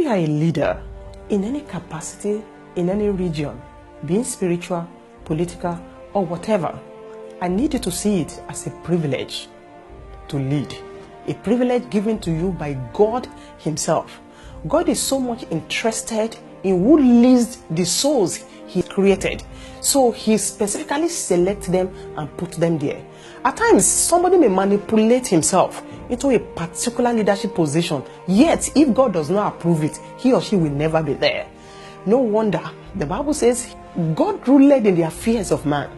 you are a leader in any capacity, in any region, being spiritual, political, or whatever, I need you to see it as a privilege to lead. A privilege given to you by God Himself. God is so much interested in who leads the souls He created. So He specifically selects them and puts them there. At times, somebody may manipulate himself into a particular leadership position, yet if God does not approve it, he or she will never be there. No wonder the Bible says God ruled in the affairs of man,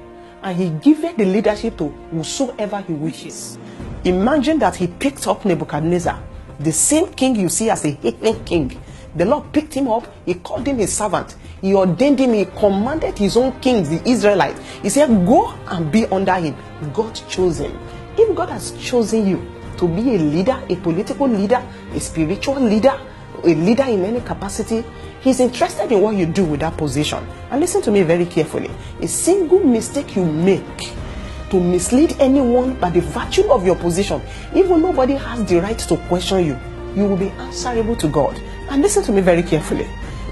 and He giveth the leadership to whosoever He wishes. Imagine that He picked up Nebuchadnezzar, the same king you see as a heathen king. The Lord picked him up, He called him His servant, He ordained him, He commanded His own kings, the Israelites. He said, go and be under him. God chose him. If God has chosen you to be a leader, a political leader, a spiritual leader, a leader in any capacity, He's interested in what you do with that position. And listen to me very carefully. A single mistake you make to mislead anyone by the virtue of your position, even nobody has the right to question you, you will be answerable to God. And listen to me very carefully.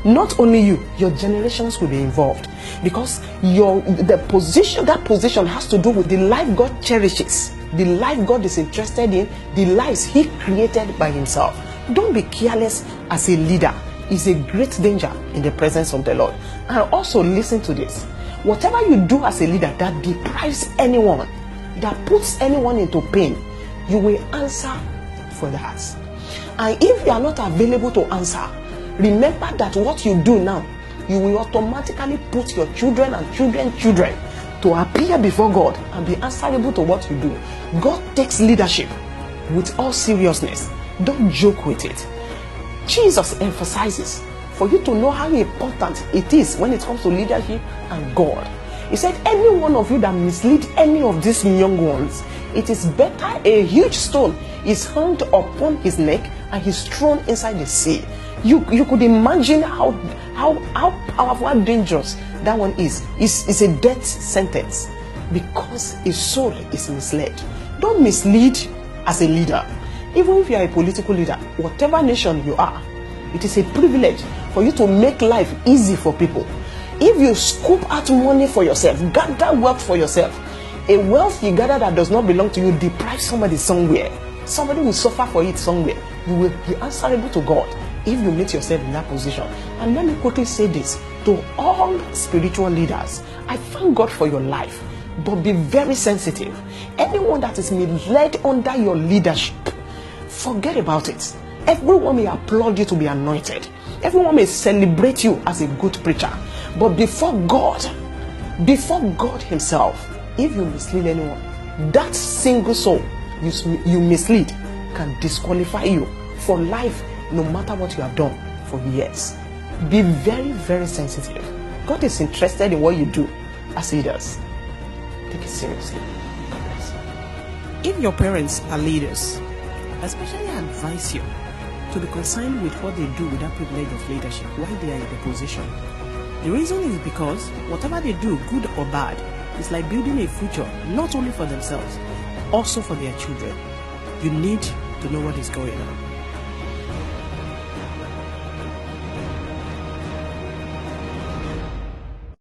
Not only you, your generations will be involved, because that position has to do with the life God cherishes, the life God is interested in, the lives He created by Himself. Don't be careless as a leader. It's a great danger in the presence of the Lord. And also listen to this. Whatever you do as a leader that deprives anyone, that puts anyone into pain, you will answer for that. And if you are not available to answer, remember that what you do now, you will automatically put your children and children to appear before God and be answerable to what you do. God takes leadership with all seriousness. Don't joke with it. Jesus emphasizes for you to know how important it is when it comes to leadership and God. He said, any one of you that mislead any of these young ones, it is better a huge stone is hung upon his neck and he's thrown inside the sea. You could imagine how powerful, how dangerous that one is. It's a death sentence because a soul is misled. Don't mislead as a leader. Even if you are a political leader, whatever nation you are, it is a privilege for you to make life easy for people. If you scoop out money for yourself, gather wealth for yourself, a wealth you gather that does not belong to you, deprive somebody somewhere. Somebody will suffer for it somewhere. You will be answerable to God if you meet yourself in that position. And let me quickly say this to all spiritual leaders. I thank God for your life, but be very sensitive. Anyone that is misled under your leadership, forget about it. Everyone may applaud you to be anointed. Everyone may celebrate you as a good preacher. But before God Himself, if you mislead anyone, that single soul you mislead can disqualify you for life, no matter what you have done for years. Be very, very sensitive. God is interested in what you do as leaders. Take it seriously. God bless you. If your parents are leaders, especially I advise you to be concerned with what they do with that privilege of leadership while they are in the position. The reason is because whatever they do, good or bad, is like building a future not only for themselves, also for their children. You need to know what is going on.